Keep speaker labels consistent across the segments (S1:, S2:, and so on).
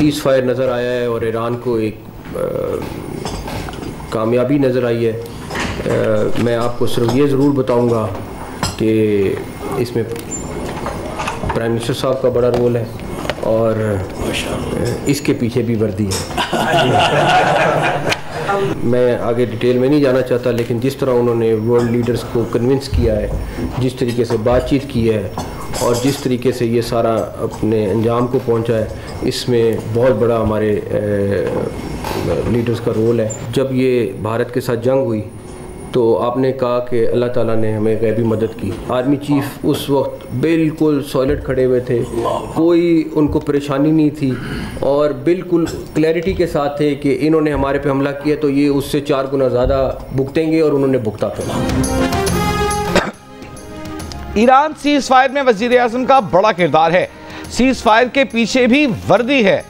S1: Seize fire नज़र आया है और ईरान को एक कामयाबी नज़र आई है। मैं आपको सिर्फ ये ज़रूर बताऊंगा कि इसमें प्राइम मिनिस्टर साहब का बड़ा रोल है और इसके पीछे भी वर्दी है। मैं आगे डिटेल में नहीं जाना चाहता, लेकिन जिस तरह उन्होंने वर्ल्ड लीडर्स को कन्विंस किया है, जिस तरीके से बातचीत की है और जिस तरीके से ये सारा अपने अंजाम को पहुंचा है, इसमें बहुत बड़ा हमारे लीडर्स का रोल है। जब ये भारत के साथ जंग हुई तो आपने कहा कि अल्लाह ताला ने हमें गैबी मदद की। आर्मी चीफ उस वक्त बिल्कुल सॉलिड खड़े हुए थे, कोई उनको परेशानी नहीं थी और बिल्कुल क्लैरिटी के साथ थे कि इन्होंने हमारे पे हमला किया तो ये उससे 4 गुना ज़्यादा भुगतेंगे, और उन्होंने भुगता था।
S2: ईरान सीज़ फायर में वज़ीर आज़म का बड़ा किरदार है। सीज़ फायर के पीछे भी वर्दी है।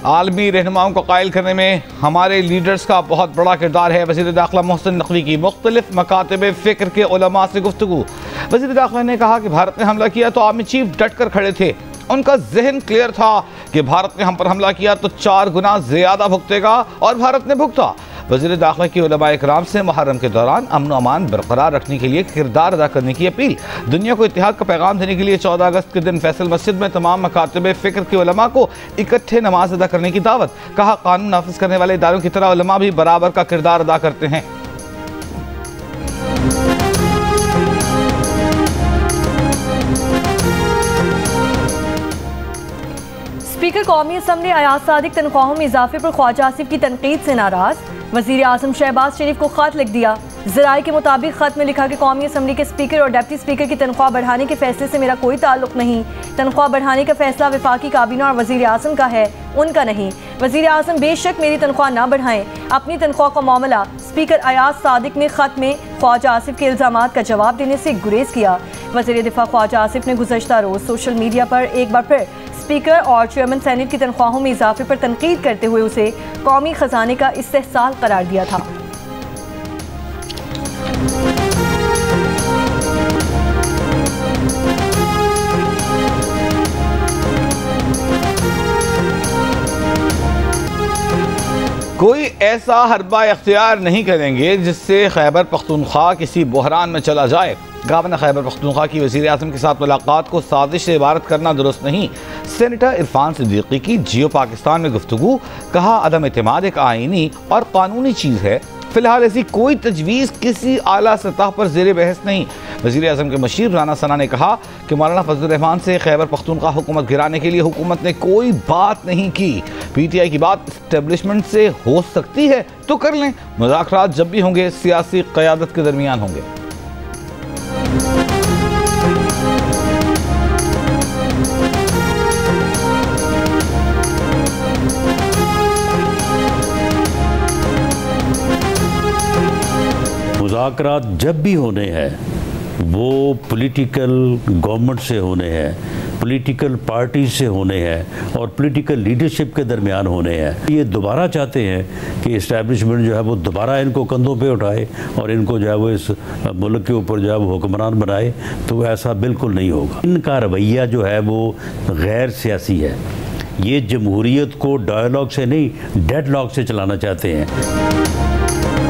S2: आलमी रहनुमाओं को कायल करने में हमारे लीडर्स का बहुत बड़ा किरदार है। वज़ीर दाखिला मोहसिन नकवी की मुख्तलिफ मकातब फ़िक्र के उलमा से गुफ्तगू। वज़ीर दाखिला ने कहा कि भारत ने हमला किया तो आर्मी चीफ डट कर खड़े थे। उनका जहन क्लियर था कि भारत ने हम पर हमला किया तो 4 गुना ज़्यादा भुगतेगा, और भारत ने भुगता। वज़ीर दाखिला की उलमा इकराम से मुहर्रम के दौरान अमन अमान बरकरार रखने के लिए किरदार अदा करने की अपील। दुनिया को इत्तेहाद का पैगाम देने के लिए 14 अगस्त के दिन फैसल मस्जिद में तमाम मकातब फ़िक्र के उलमा को इकट्ठे नमाज अदा करने की दावत। कहा, कानून नाफिज करने वाले इदारों की तरह उलमा भी बराबर का किरदार अदा करते हैं।
S3: स्पीकर कौमी असम्बली अयाज सादिक तनख्वाहों में इजाफे पर ख्वाजा आसिफ की तनकीद से नाराज। वज़ीर आज़म शहबाज शरीफ को खत लिख दिया। ज़राए के मुताबिक खत में लिखा कि कौमी असम्बली के स्पीकर और डिप्टी स्पीकर की तनख्वाह बढ़ाने के फैसले से मेरा कोई ताल्लुक नहीं। तनख्वाह बढ़ाने का फैसला वफाकी काबीना और वज़ीर आज़म का है, उनका नहीं। वज़ीर आज़म बेशक मेरी तनख्वाह ना बढ़ाएं, अपनी तनख्वाह का मामला। स्पीकर अयाज सादिक ने खत में ख्वाजा आसिफ के इल्ज़ामात का जवाब देने से गुरेज किया। वज़ीर दिफा ख्वाजा आसिफ ने गुज़श्ता रोज़ सोशल मीडिया पर एक बार फिर स्पीकर और चेयरमैन सेनेट की तनख्वाहों में इजाफे पर तनकीद करते हुए उसे कौमी खजाने का इस्तेहसाल करार दिया था।
S2: कोई ऐसा हरबा इख्तियार नहीं करेंगे जिससे खैबर पख्तूनख्वा किसी बहरान में चला जाए। गवर्नर खैबर पख्तूनख्वा की वज़ीर आज़म के साथ मुलाकात को साजिश से इबारत करना दुरुस्त नहीं। सेनेटर इरफान सिद्दीकी की जियो पाकिस्तान में गुफ्तगू। कहा, अदम एतमाद एक आईनी और कानूनी चीज़ है। फिलहाल ऐसी कोई तजवीज़ किसी आला सतह पर ज़ेर बहस नहीं। वज़ीर आज़म के मशीर राना सना ने कहा कि मौलाना फजल रहमान से खैबर पख्तूनख्वा हुकूमत गिराने के लिए हुकूमत ने कोई बात नहीं की। PTI की बात इस्टेब्लिशमेंट से हो सकती है तो कर लें। मुज़ाकरात जब भी होंगे सियासी क़यादत के दरमियान होंगे।
S4: मुज़ाकरात जब भी होने हैं वो पॉलिटिकल गवर्नमेंट से होने हैं, पॉलिटिकल पार्टी से होने हैं और पॉलिटिकल लीडरशिप के दरमियान होने हैं। ये दोबारा चाहते हैं कि इस्टेब्लिशमेंट जो है वो दोबारा इनको कंधों पे उठाए और इनको जो है वो इस मुल्क के ऊपर जो है वो हुक्मरान बनाए, तो ऐसा बिल्कुल नहीं होगा। इनका रवैया जो है वो गैर सियासी है। ये जमहूरियत को डायलॉग से नहीं, डेडलॉग से चलाना चाहते हैं।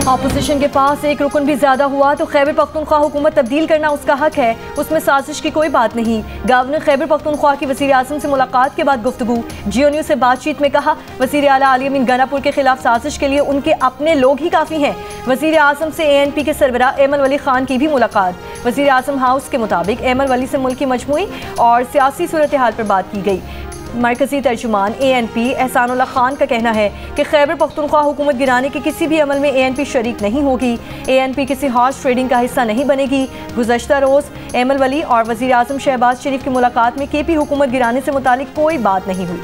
S3: ऑपोजिशन के पास एक रुकन भी ज्यादा हुआ तो खैबर पख्तूनख्वा हुकूमत तब्दील करना उसका हक है, उसमें साजिश की कोई बात नहीं। गवर्नर खैबर पख्तूनख्वा की वज़ीर आज़म से मुलाकात के बाद गुफ्तगू। जियो न्यूज़ से बातचीत में कहा, वज़ीर आला अली अमीन गनापुर के खिलाफ साजिश के लिए उनके अपने लोग ही काफ़ी हैं। वज़ीर आज़म से ANP के सरबराह एमन वली खान की भी मुलाकात। वज़ीर आज़म हाउस के मुताबिक एमन वली से मुल्क की मजमूई और सियासी सूरत हाल पर बात की गई। मरकजी तर्जुमान ANP एहसानुल्लाह खान का कहना है कि खैबर पख्तूनख्वा हुकूमत गिराने के किसी भी अमल में ANP शरीक नहीं होगी। ANP किसी हॉर्स ट्रेडिंग का हिस्सा नहीं बनेगी। गुज़श्ता रोज़ एमल वली और वज़ीर आज़म शहबाज शरीफ की मुलाकात में KP हुकूमत गिराने से मुतालिक कोई बात नहीं हुई।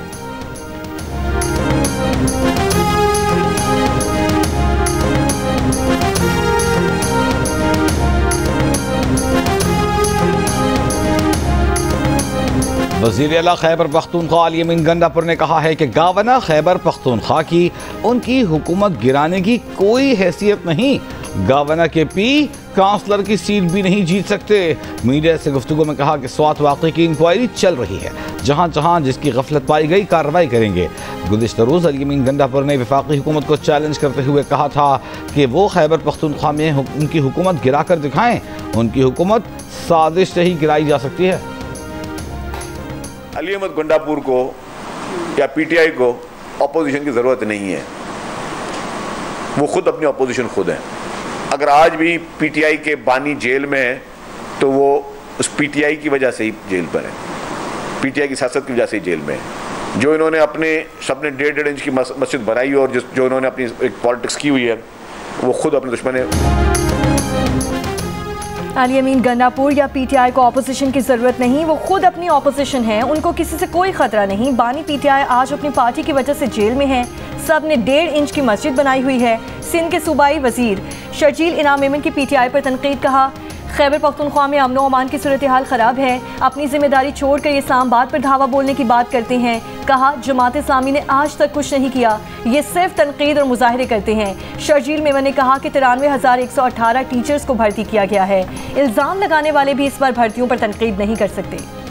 S2: वज़ीर आला खैबर पख्तूनख्वा अली अमीन गंडापुर ने कहा है कि गवर्नर खैबर पख्तूनख्वा की उनकी हुकूमत गिराने की कोई हैसियत नहीं। गवर्नर के पी काउंसलर की सीट भी नहीं जीत सकते। मीडिया से गुफ्तगू में कहा कि स्वात वाक़े की इंक्वायरी चल रही है, जहाँ जहाँ जिसकी गफलत पाई गई कार्रवाई करेंगे। गुज़िश्ता रोज़ अली अमीन गंडापुर ने वफाकी हुकूमत को चैलेंज करते हुए कहा था कि वो खैबर पख्तूनख्वा में उनकी हुकूमत गिरा कर दिखाएं। उनकी हुकूमत साजिश से ही गिराई जा सकती है।
S5: अली अहमद गंडापुर को या पीटीआई को अपोजिशन की ज़रूरत नहीं है, वो खुद अपनी अपोजिशन खुद है। अगर आज भी पीटीआई के बानी जेल में है तो वो उस पीटीआई की वजह से ही जेल पर है, पीटीआई की सियासत की वजह से ही जेल में है। जो इन्होंने अपने सबने 1.5 इंच की मस्जिद बनाई और जो इन्होंने अपनी एक पॉलिटिक्स की हुई है, वो खुद अपने दुश्मन है।
S3: अली अमीन गंडापुर या पीटीआई को ऑपोजिशन की जरूरत नहीं, वो खुद अपनी ऑपोजिशन है, उनको किसी से कोई खतरा नहीं। बानी पीटीआई आज अपनी पार्टी की वजह से जेल में है। सब ने 1.5 इंच की मस्जिद बनाई हुई है। सिंध के सूबाई वजीर शर्जील इनाम मेमन की पीटीआई पर तनकीद। कहा खैबर पख्तूनख्वा में अमन अमान की सूरत हाल ख़राब है, अपनी जिम्मेदारी छोड़कर ये इस्लामाबाद पर धावा बोलने की बात करते हैं। कहा जमात इस्लामी ने आज तक कुछ नहीं किया, ये सिर्फ तनकीद और मुजाहरे करते हैं। शर्जील मेमन ने कहा कि 93,118 टीचर्स को भर्ती किया गया है। इल्ज़ाम लगाने वाले भी इस बार भर्तियों पर तनकीद नहीं कर सकते।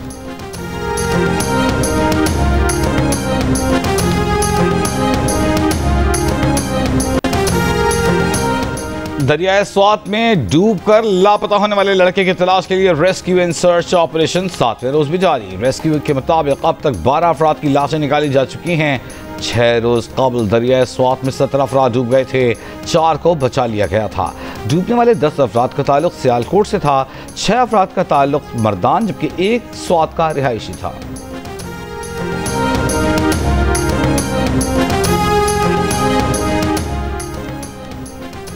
S2: दरियाए स्वात में डूबकर लापता होने वाले लड़के की तलाश के लिए रेस्क्यू एंड सर्च ऑपरेशन 7वें रोज भी जारी। रेस्क्यू के मुताबिक अब तक 12 अफराद की लाशें निकाली जा चुकी हैं। 6 रोज कबल दरियाए स्वात में 17 अफराद डूब गए थे, 4 को बचा लिया गया था। डूबने वाले 10 अफराद का ताल्लुक सियालकोट से था, 6 अफराद का ताल्लुक मर्दान जबकि 1 स्वात का रिहायशी था।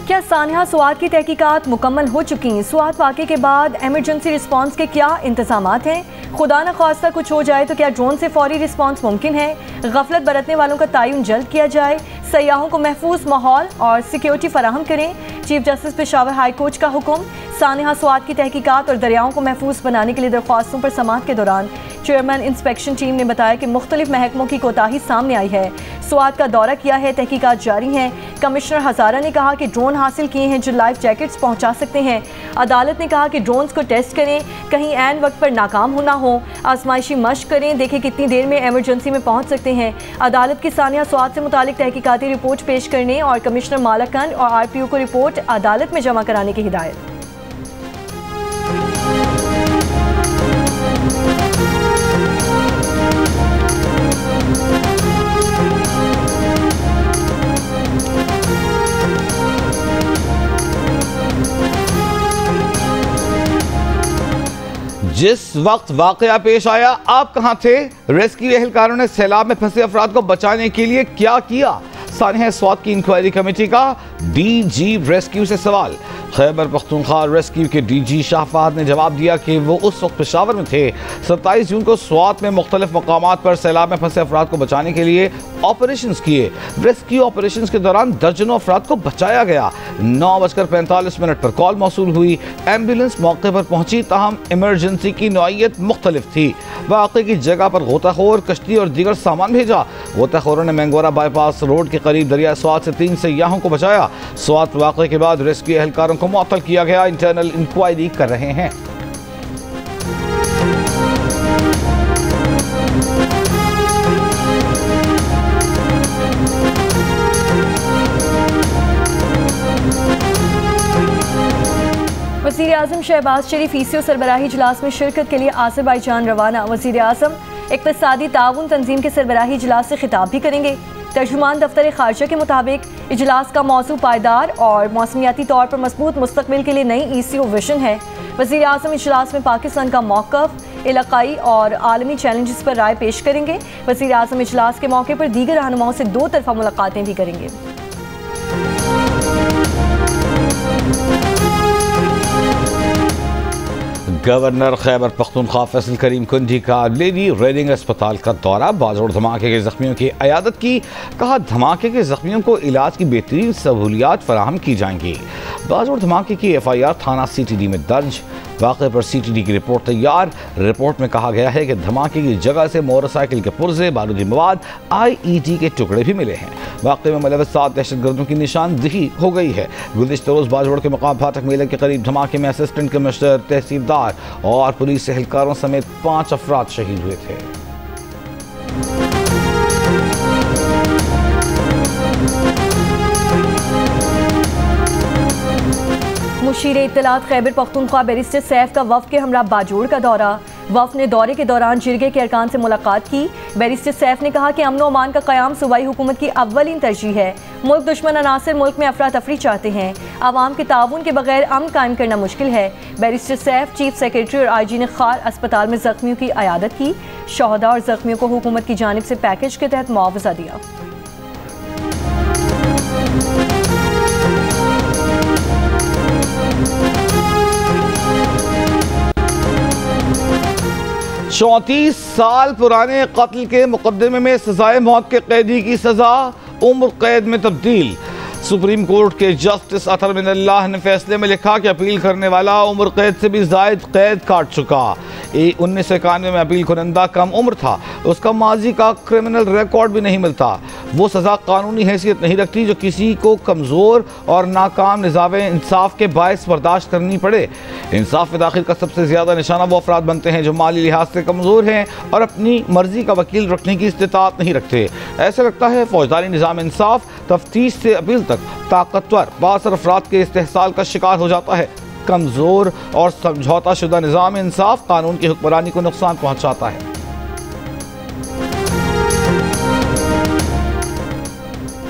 S3: क्या सानिया स्वात की तहकीकात मुकम्मल हो चुकी? स्वात वाक़े के बाद एमरजेंसी रिस्पांस के क्या इंतजामात हैं? खुदा न खास्ता कुछ हो जाए तो क्या ड्रोन से फौरी रिस्पांस मुमकिन है? गफलत बरतने वालों का तयन जल्द किया जाए। सयाहों को महफूज माहौल और सिक्योरिटी फराहम करें। Chief justice Peshawar high court का हुक्म। सानिया स्वात की तहकीकात और दरियाओं को महफूज बनाने के लिए दरख्वास्तों पर समाअत के दौरान चेयरमैन इंस्पेक्शन टीम ने बताया कि मुख्तलिफ महकमों की कोताही सामने आई है। स्वात का दौरा किया है, तहकीकात जारी हैं। कमिश्नर हजारा ने कहा कि ड्रोन हासिल किए हैं जो लाइफ जैकेट्स पहुंचा सकते हैं। अदालत ने कहा कि ड्रोन्स को टेस्ट करें, कहीं ऐन वक्त पर नाकाम होना हो। आजमाइशी मश्क करें, देखें कितनी देर में एमरजेंसी में पहुंच सकते हैं। अदालत की सानिया स्वात से मुतालिक तहकीकाती रिपोर्ट पेश करने और कमिश्नर मालाकंद और RPO को रिपोर्ट अदालत में जमा कराने की हिदायत।
S2: जिस वक्त वाकया पेश आया आप कहां थे? रेस्क्यू एहलकारों ने सैलाब में फंसे अफराद को बचाने के लिए क्या किया? सानिया स्वात की इंक्वायरी कमेटी का DG रेस्क्यू से सवाल। खैबर पख्तूनख्वा रेस्क्यू के DG शाहफाद ने जवाब दिया कि वो उस वक्त पेशावर में थे। 27 जून को स्वात में मुख्तलिफ मकामात पर सैलाब में फंसे अफराद को बचाने के लिए ऑपरेशंस किए। रेस्क्यू ऑपरेशंस के दौरान दर्जनों अफराद को बचाया गया। 9:45 पर कॉल मौसूल हुई। एम्बुलेंस मौके पर पहुंची, ताहम इमरजेंसी की नौइयत मुख्तलिफ थी। वाक़े की जगह पर गोताखोर, कश्ती और दीगर सामान भेजा। गोताखोरों ने मैंगोरा बाईपास रोड के करीब दरिया स्वात से 3 सयाहों को बचाया। स्वात वाक़े के बाद रेस्क्यू एहलकारों को मुअत्तल किया गया। इंटरनल इंक्वायरी कर रहे हैं।
S3: वज़ीर आज़म शहबाज शरीफ ईसीओ सरबराही इजलास में शिरकत के लिए आज़रबाईजान रवाना। वज़ीर आज़म इक़्तिसादी ताउन तंजीम के सरबराही इजलास से खिताब भी करेंगे। तर्जुमान दफ्तर खारजा के मुताबिक इजलास का मौजू पायदार और मौसमियाती तौर पर मजबूत मुस्तकबिल के लिए नई ईसीओ विजन है। वज़ीर आज़म इजलास में पाकिस्तान का मौक़िफ़, इलाकाई और आलमी चैलेंजेस पर राय पेश करेंगे। वज़ीर आज़म इजलास के मौके पर दीगर रहनुमाओं से 2 तरफ़ा मुलाकातें भी करेंगे।
S2: गवर्नर खैबर पख्तूनख्वा फैसल करीम कुंडी का लेडी रेडिंग अस्पताल का दौरा। बाजोड़ धमाके के जख्मियों की अयादत की। कहा धमाके के जख्मियों को इलाज की बेहतरीन सहूलियात फराहम की जाएंगी। बाजोड़ धमाके की FIR थाना CTD में दर्ज। वाक़े पर CTD की रिपोर्ट तैयार। रिपोर्ट में कहा गया है कि धमाके की जगह से मोटरसाइकिल के पुर्जे, बारूदी मवाद, IED के टुकड़े भी मिले हैं। वाक़े में मुलव्वस 7 दहशतगर्दों की निशानदेही हो गई है। गुज़िश्ता रोज़ बाजवड़ के मुकाम फाटक मेले के करीब धमाके में असिस्टेंट कमिश्नर, तहसीलदार और पुलिस एहलकारों समेत 5 अफराद शहीद हुए थे।
S3: मुशीर इत्तलात खैबर पख्तूनख्वा बैरिस्टर सैफ का वफ़द के हमरा बाजोड़ का दौरा। वफ़द ने दौरे के दौरान जिरगे के अरकान से मुलाकात की। बैरिस्टर सैफ ने कहा कि अमन व अमान का क़याम सूबाई हुकूमत की अव्वलीन तरजीह है। मुल्क दुश्मन अनासर मुल्क में अफरा तफरी चाहते हैं। आवाम के ताउन के बगैर अमन कायम करना मुश्किल है। बैरिस्टर सैफ, चीफ सेक्रेटरी और IG ने खार अस्पताल में जख्मियों की अयादत की। शहदा और जख्मियों को हुकूमत की जानिब से पैकेज के तहत मुआवजा दिया।
S2: चौंतीस साल पुराने कत्ल के मुकदमे में सजाए मौत के कैदी की सजा उम्र कैद में तब्दील। सुप्रीम कोर्ट के जस्टिस अतर मिनल्लाह ने फैसले में लिखा कि अपील करने वाला उम्र कैद से भी जायद कैद काट चुका। 1991 में अपील कुनंदा कम उम्र था, उसका माजी का क्रिमिनल रिकॉर्ड भी नहीं मिलता। वो सज़ा कानूनी हैसियत नहीं रखती जो किसी को कमज़ोर और नाकाम निज़ाम इंसाफ के बायस बर्दाश्त करनी पड़े। इंसाफ में दाखिल का सबसे ज़्यादा निशाना वो अफराद बनते हैं जो माली लिहाज से कमज़ोर हैं और अपनी मर्जी का वकील रखने की इस्तिताअत नहीं रखते। ऐसा लगता है फौजदारी निज़ाम इंसाफ तफ्तीश से अपील तक ताकतवर बासर अफराद के इस्तेहसाल का शिकार हो जाता है। कमज़ोर और समझौता शुदा निज़ाम इंसाफ कानून की हुक्मरानी को नुकसान पहुँचाता है।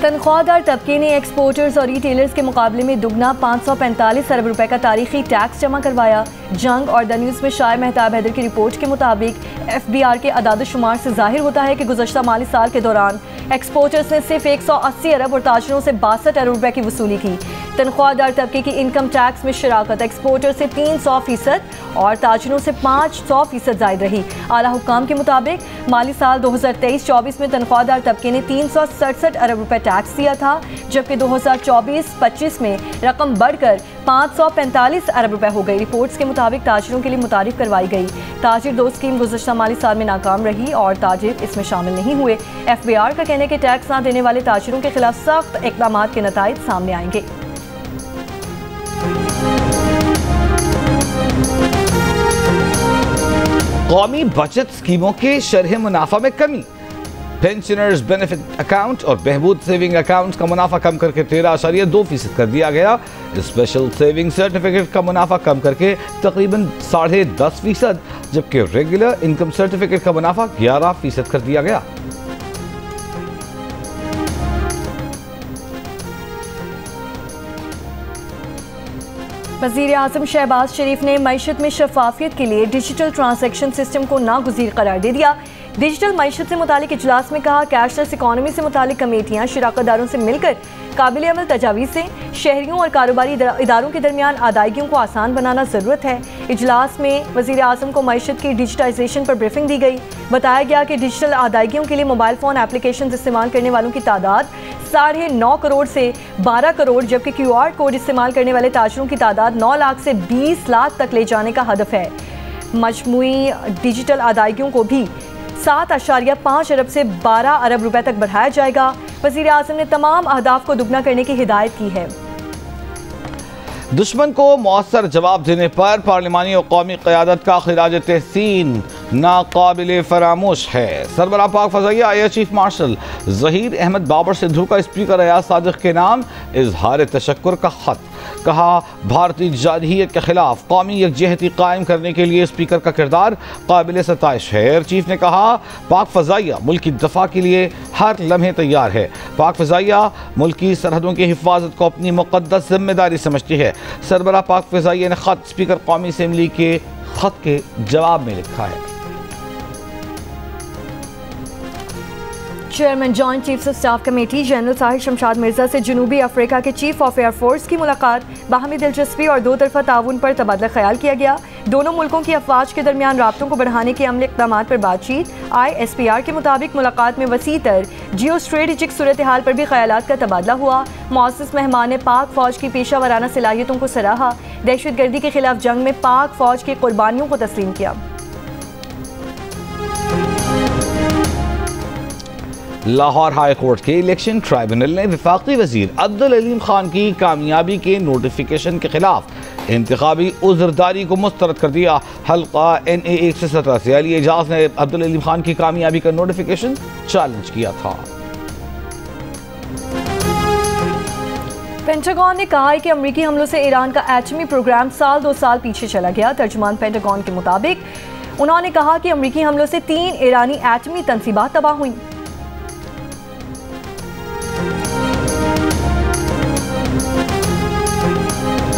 S3: तनख्वाहदार तबके ने एक्सपोर्टर्स और रिटेलर्स के मुकाबले में दुगना 545 अरब रुपए का तारीखी टैक्स जमा करवाया। जंग और द न्यूज़ में शायर मेहताब हैदर की रिपोर्ट के मुताबिक FBR के अदाद-ओ-शुमार से जाहिर होता है कि गुज़श्ता माली साल के दौरान एक्सपोर्टर्स ने सिर्फ 180 अरब और ताजरों से 62 अरब रुपए की वसूली की। तनख्वाहदार तबके की इनकम टैक्स में शिराकत एक्सपोर्टर से 300% और ताजरों से 500% जायद रही। आला हुक्काम के मुताबिक माली साल 2023-24 में तनख्वाहदार तबके ने 367 अरब रुपए टैक्स दिया था, जबकि 2024-25 में रकम बढ़कर 545 अरब रुपए हो गई। रिपोर्ट्स के मुताबिक ताजिरों के लिए मुतारिफ करवाई गई ताजिर 2 स्कीम गुज़श्ता माली साल में नाकाम रही और ताजिर इसमें शामिल नहीं हुए। FBR का कहना है कि टैक्स ना देने वाले ताजिरों के खिलाफ सख्त इक़दाम के नताइज सामने आएंगे।
S2: कौमी बचत स्कीमों के शरह मुनाफा में कमी। पेंशनर्स बेनिफिट अकाउंट और बहबूद सेविंग अकाउंट का मुनाफा कम करके 13.2% कर दिया गया। स्पेशल सेविंग सर्टिफिकेट का मुनाफा कम करके तकरीबन 10.5%, जबकि रेगुलर इनकम सर्टिफिकेट का मुनाफा 11% कर दिया गया।
S3: वज़ीर आज़म शहबाज शरीफ ने मईशत में शफाफियत के लिए डिजिटल ट्रांजैक्शन सिस्टम को नागुज़ीर करार दे दिया। डिजिटल मईशत से मुतालिक इजलास में कहा, कैशलेस इकॉनमी से मुतालिक कमेटियाँ शिराकतदारों से मिलकर काबिल अमल तजावीज़ से शहरियों और कारोबारी इदारों के दरमियान अदायगियों को आसान बनाना ज़रूरत है। इजलास में वज़ीर आज़म को मईशत की डिजिटाइजेशन पर ब्रीफिंग दी गई। बताया गया कि डिजिटल अदायगियों के लिए मोबाइल फ़ोन एप्लीकेशन इस्तेमाल करने वालों की तादाद 9.5 करोड़ से 12 करोड़, जबकि QR कोड इस्तेमाल करने वाले ताजरों की तादाद 9 लाख से 20 लाख तक ले जाने का हदफ है। मजमूई डिजिटल अदायगियों को भी 7.5 अरब से 12 अरब रुपए तक बढ़ाया जाएगा। वज़ीर आज़म ने तमाम अहदाफ को दुगना करने की हिदायत की है।
S2: दुश्मन को मौसर जवाब देने पर पार्लिमानी और कौमी क़यादत का खिराज तहसीन नाकाबिल फरामोश है। सरबराह पाक फ़ज़ाइया air chief marshal Zaheer Ahmed Babar Sidhu का स्पीकर अयाज सादिक के नाम इजहार तशक्कुर का ख़त। कहा, भारतीय जारहियत के खिलाफ कौमी यकजहती कायम करने के लिए स्पीकर का किरदार काबिल सताइश है। एयर चीफ ने कहा, पाक फ़ज़ाइया मुल्क की दफ़ा के लिए हर लम्हे तैयार है। पाक फ़ज़ाइया मुल्क की सरहदों की हिफाजत को अपनी मुक़द्दस जिम्मेदारी समझती है। सरबराह पाक फ़ज़ाइया ने ख़त स्पीकर कौमी असम्बली के ख़त के जवाब में लिखा है।
S3: Chairman joint chiefs of staff committee general Sahir Shamshad Mirza से जनूबी अफ्रीका के चीफ ऑफ एयरफोर्स की मुलाकात, बाहमी दिलचस्पी और दो तरफा ताउन पर तबादला ख्याल किया गया। दोनों मुल्कों की अफवाज के दरमियान राब्तों को बढ़ाने के अमली इक़दामात पर बातचीत। ISPR के मुताबिक मुलाकात में वसीतर जियो स्ट्रेटेजिक सूरत हाल पर भी ख्यालात का तबादला हुआ। मौसस मेहमान ने पाक फौज की पेशा वराना सलाहियतों को सराहा। दहशतगर्दी के खिलाफ जंग में पाक फौज की कुर्बानियों को तस्लीम किया।
S2: लाहौर हाई कोर्ट के इलेक्शन ट्राइब्यूनल ने वफाकी वजीर अब्दुल अलीम खान की कामयाबी के नोटिफिकेशन के खिलाफ इंतखाबी उज़्रदारी को मुस्तरद कर दिया। हल्का NA 117 से अली एजाज ने अब्दुल अलीम खान की कामयाबी का नोटिफिकेशन चैलेंज किया था।
S3: पेंटागन ने कहा है कि अमरीकी हमलों से ईरान का एटमी प्रोग्राम साल 2 साल पीछे चला गया। तर्जुमान पेंटागन के मुताबिक उन्होंने कहा कि अमरीकी हमलों से 3 ईरानी एटमी तंसीबात तबाह हुई।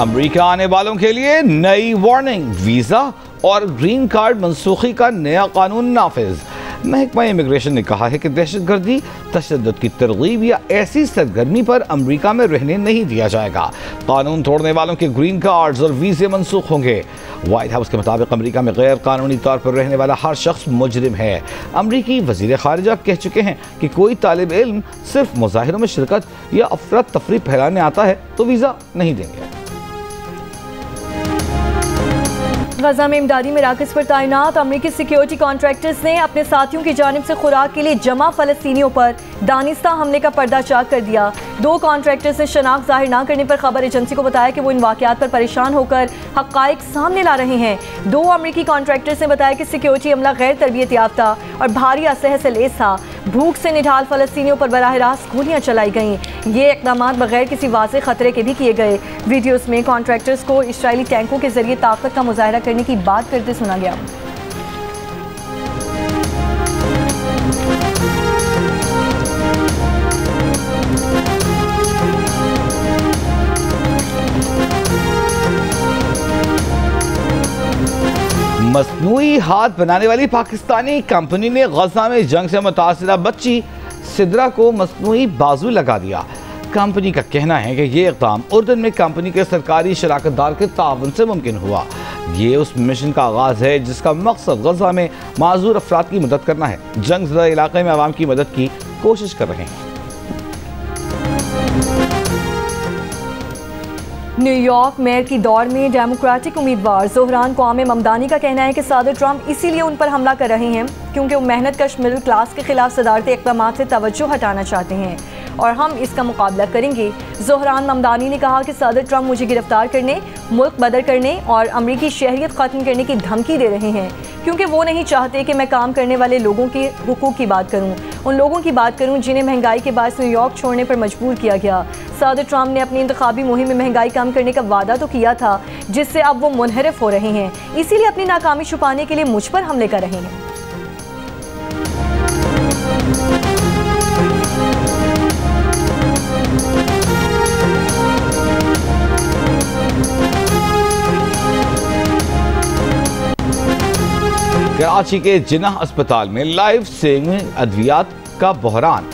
S2: अमेरिका आने वालों के लिए नई वार्निंग, वीजा और ग्रीन कार्ड मनसूखी का नया कानून नाफिज। महकमा इमिग्रेशन ने कहा है कि दहशतगर्दी, तशद्दुद की तरगीब या ऐसी सरगर्मी पर अमेरिका में रहने नहीं दिया जाएगा। कानून तोड़ने वालों के ग्रीन कार्ड्स और वीजे मनसूख होंगे। व्हाइट हाउस के मुताबिक अमेरिका में गैर कानूनी तौर पर रहने वाला हर शख्स मुजरिम है। अमरीकी वजीर खारिजा कह चुके हैं कि कोई तालिब इल्म सिर्फ मुजाहिरों में शिरकत या अफरा तफरी फैलाने आता है तो वीजा नहीं देंगे।
S3: गजा में इमदादी मराकज़ पर तैनात अमरीकी सिक्योरिटी कॉन्ट्रैक्टर्स ने अपने साथियों की जानिब से खुराक के लिए जमा फ़लस्तीनियों पर दानिस्ता हमले का पर्दाचाक कर दिया। 2 कॉन्ट्रैक्टर्स ने शनाख्त जाहिर न करने पर खबर एजेंसी को बताया कि वो इन वाक़यात पर परेशान होकर हक़ाइक़ सामने ला रहे हैं। 2 अमरीकी कॉन्ट्रैक्टर्स ने बताया कि सिक्योरिटी अमला गैर तरबियत याफ्ता और भारी असलहे से लैस था। भूख से निढाल फ़लस्तीनियों पर बराह रास्त गोलियाँ चलाई गईं। ये इक़दाम बगैर किसी वाज़े ख़तरे के भी किए गए। वीडियोज़ में कॉन्ट्रैक्टर्स को इजरायली टैंकों के जरिए ताकत का मुजाहरा करने की बात करते सुना गया।
S2: मसनूई हाथ बनाने वाली पाकिस्तानी कंपनी ने गजा में जंग से मुतासिरा बच्ची सिद्रा को मसनूई बाजू लगा दिया। कंपनी का कहना है कि ये इक़दाम उर्दन में कंपनी के सरकारी शराकतदार के ताउन से मुमकिन हुआ। ये उस मिशन का आगाज़ है जिसका मकसद गजा में माजूर अफराद की मदद करना है। जंग ज़दा इलाके में आवाम की मदद की कोशिश कर रहे हैं।
S3: न्यूयॉर्क मेयर की दौड़ में डेमोक्रेटिक उम्मीदवार ज़ोहरान क्वामे ममदानी का कहना है कि सदर ट्रंप इसीलिए उन पर हमला कर रहे हैं क्योंकि वो मेहनतकश मिडिल क्लास के खिलाफ सदारती इक़दामात से तवज्जो हटाना चाहते हैं और हम इसका मुकाबला करेंगे। ज़ोहरान ममदानी ने कहा कि सदर ट्रंप मुझे गिरफ्तार करने, मुल्क बदर करने और अमरीकी शहरियत ख़त्म करने की धमकी दे रहे हैं क्योंकि वो नहीं चाहते कि मैं काम करने वाले लोगों के हुकूक की बात करूं, उन लोगों की बात करूं जिन्हें महंगाई के बायस न्यूयॉर्क छोड़ने पर मजबूर किया गया। सदर ट्रंप ने अपनी इंतखाबी मुहिम में महंगाई कम करने का वादा तो किया था जिससे अब वो मुनहरिफ हो रहे हैं, इसीलिए अपनी नाकामी छुपाने के लिए मुझ पर हमले कर रहे हैं।
S2: कराची के जिन्ना अस्पताल में लाइफ सेविंग अद्वियात का बहरान।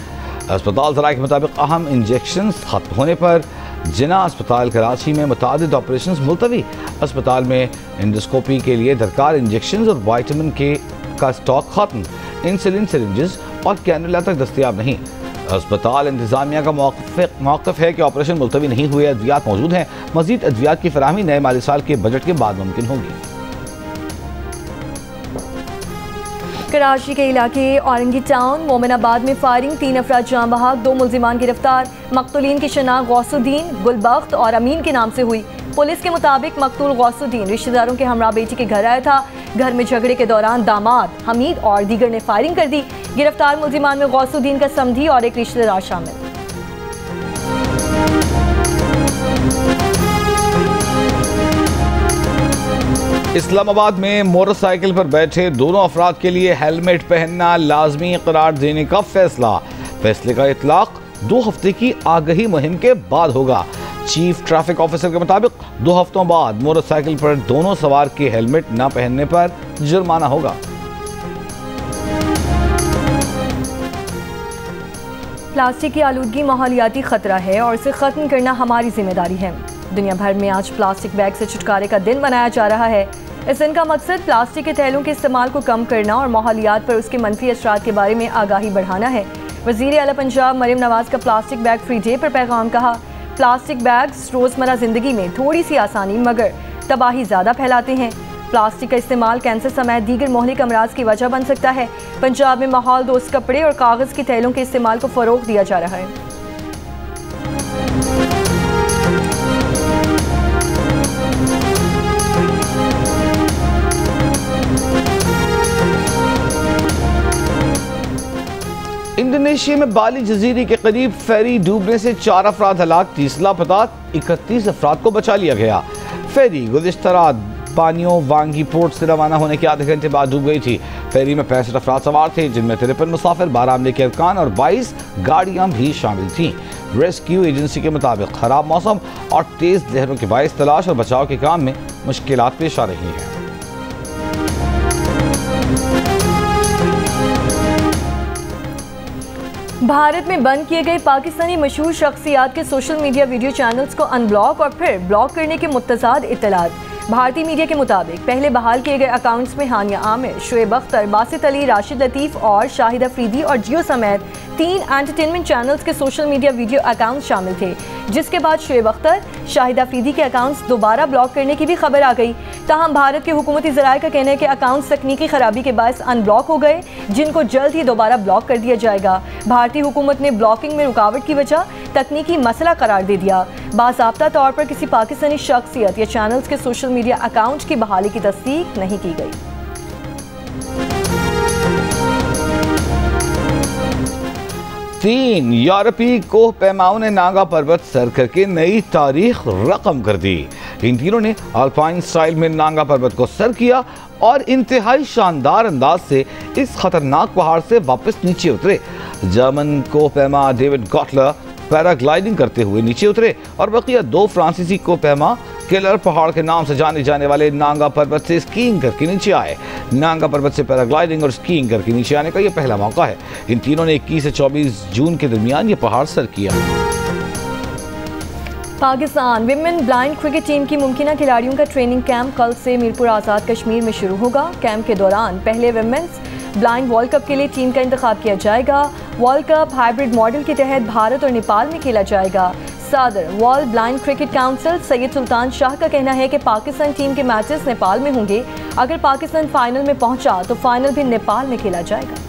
S2: अस्पताल ज़राए के मुताबिक अहम इंजेक्शन खत्म होने पर जिन्ना अस्पताल कराची में मुतादिद ऑपरेशन मुलतवी। अस्पताल में इंडोस्कोपी के लिए दरकार इंजेक्शन और वाइटामिन के का स्टॉक खत्म। इंसुलिन सिरिंजेस और कैनुला तक दस्तयाब नहीं। अस्पताल इंतजामिया का मौक़िफ़ है कि ऑपरेशन मुलतवी नहीं हुए, अद्वियात मौजूद हैं। मज़ीद अद्वियात की फराहमी नए माली साल के बजट के बाद मुमकिन होगी।
S3: कराची के इलाके औरंगी टाउन मोमिनाबाद में फायरिंग, 3 अफराद जान बहक, 2 मुल्जिमान गिरफ्तार। मकतूलीन की शनाख्त गौसुद्दीन, गुलबख्त और अमीन के नाम से हुई। पुलिस के मुताबिक मकतूल गौसुद्दीन रिश्तेदारों के हमरा बेटी के घर आया था। घर में झगड़े के दौरान दामाद, हमीद और दीगर ने फायरिंग कर दी। गिरफ्तार मुल्जिमान में गौसुद्दीन का समधी और एक रिश्तेदार शामिल।
S2: इस्लामाबाद में मोटरसाइकिल पर बैठे दोनों अफराद के लिए हेलमेट पहनना लाजमी करार देने का फैसले का इतलाक 2 हफ्ते की आगाही मुहिम के बाद होगा। चीफ ट्रैफिक ऑफिसर के मुताबिक 2 हफ्तों बाद मोटरसाइकिल पर दोनों सवार के हेलमेट न पहनने पर जुर्माना होगा।
S3: प्लास्टिक की आलूदगी माहौलियाती खतरा है और इसे खत्म करना हमारी जिम्मेदारी है। दुनिया भर में आज प्लास्टिक बैग से छुटकारे का दिन मनाया जा रहा है। इस दिन का मकसद प्लास्टिक के थैलों के इस्तेमाल को कम करना और माहौलियात पर उसके मनफी असरात के बारे में आगाही बढ़ाना है। वज़ीर आला पंजाब मरियम नवाज का प्लास्टिक बैग फ्री डे पर पैगाम कहा, प्लास्टिक बैग्स रोज़मर्रा ज़िंदगी में थोड़ी सी आसानी मगर तबाही ज़्यादा फैलाते हैं। प्लास्टिक का इस्तेमाल कैंसर समेत दीगर मोहलिक अमराज की वजह बन सकता है। पंजाब में माहौल दोस्त कपड़े और कागज़ की थैलों के इस्तेमाल को फ़रोग़ दिया जा रहा है।
S2: इंडोनेशिया में बाली जजीरे के करीब फेरी डूबने से 4 अफराद हलाक, 30 लापता, 31 अफराद को बचा लिया गया। फेरी गुज़िश्ता रात बानियो वांगी पोर्ट से रवाना होने के आधे घंटे बाद डूब गई थी। फेरी में 65 अफराद सवार थे, जिनमें 53 मुसाफिर, 12 अमरीकी अरकान और 22 गाड़ियां भी शामिल थीं। रेस्क्यू एजेंसी के मुताबिक खराब मौसम और तेज लहरों के बायस तलाश और बचाव के काम में मुश्किलात पेश आ रही हैं।
S3: भारत में बंद किए गए पाकिस्तानी मशहूर शख्सियात के सोशल मीडिया वीडियो चैनल्स को अनब्लॉक और फिर ब्लॉक करने के मुतज़ाद इत्तलात। भारतीय मीडिया के मुताबिक पहले बहाल किए गए अकाउंट्स में हानिया आमिर, शुएब अख्तर, बासित अली, राशिद लतीफ़ और शाहिद अफरीदी और जियो समेत 3 एंटरटेनमेंट चैनल्स के सोशल मीडिया वीडियो अकाउंट्स शामिल थे, जिसके बाद शुएब अख्तर, शाहिद अफरीदी के अकाउंट्स दोबारा ब्लॉक करने की भी खबर आ गई। ताहम भारत के हुकूमती ज़राए का कहना है कि अकाउंट्स तकनीकी खराबी के बायस अनब्लॉक हो गए, जिनको जल्द ही दोबारा ब्लॉक कर दिया जाएगा। भारतीय हुकूमत ने ब्लॉकिंग में रुकावट की वजह तकनीकी मसला करार दे दिया। बाज़ाब्ता तौर पर किसी पाकिस्तानी शख्सियत या चैनल्स के सोशल मीडिया अकाउंट की बहाली की तस्दीक नहीं की गई।
S2: तीन यूरोपीय कोह पैमाओं ने नागा पर्वत सर करके नई तारीख रकम कर दी। इन तीनों ने अल्पाइन स्टाइल में नागा पर्वत को सर किया और इंतहाई शानदार अंदाज से इस खतरनाक पहाड़ से वापस नीचे उतरे। जर्मन कोह पैमा डेविड गॉटलर पैराग्लाइडिंग करते हुए नीचे उतरे और बकिया 2 फ्रांसीसी कोह पैमा केलर पहाड़ के नाम से जाने जाने वाले नागा पर्वत से स्कीइंग करके नीचे आए। नागा पर्वत से पैराग्लाइडिंग और स्कीइंग करके नीचे आने का यह पहला मौका है। इन तीनों ने 21 से 24 जून के दरमियान ये पहाड़ सर किया।
S3: Pakistan women blind cricket team की मुमकिना खिलाड़ियों का ट्रेनिंग कैंप कल से मीरपुर आज़ाद कश्मीर में शुरू होगा। कैंप के दौरान पहले विमेंस ब्लाइंड वर्ल्ड कप के लिए टीम का इंतखाब किया जाएगा। वर्ल्ड कप हाइब्रिड मॉडल के तहत भारत और नेपाल में खेला जाएगा। सदर world blind cricket council Syed Sultan Shah का कहना है कि पाकिस्तान टीम के मैचेस नेपाल में होंगे। अगर पाकिस्तान फाइनल में पहुंचा तो फाइनल भी नेपाल में खेला जाएगा।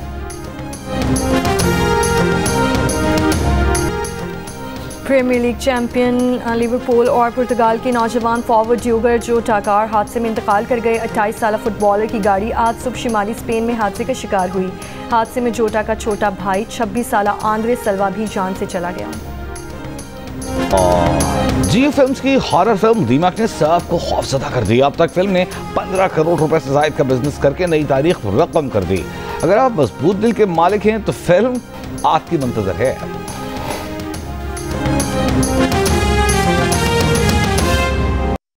S3: प्रीमियर लीग चैंपियन लिवरपूल और पुर्तगाल के नौजवान फॉरवर्ड ड्यूगर जोटा कार हादसे में इंतकाल कर गए। 28 साल फुटबॉलर की गाड़ी आज सुबह शिमाली स्पेन में हादसे का शिकार हुई। हादसे में जोटा का छोटा भाई 26 साल आंद्रे सल्वा भी जान से चला गया।
S2: जियो फिल्म्स की हॉरर फिल्म दीमक ने सबको खौफजदा कर दिया। अब तक फिल्म ने 15 करोड़ रुपए से ज्यादा का बिजनेस करके नई तारीख रकम कर दी। अगर आप मजबूत दिल के मालिक हैं तो फिल्म आपकी मुंतजर है।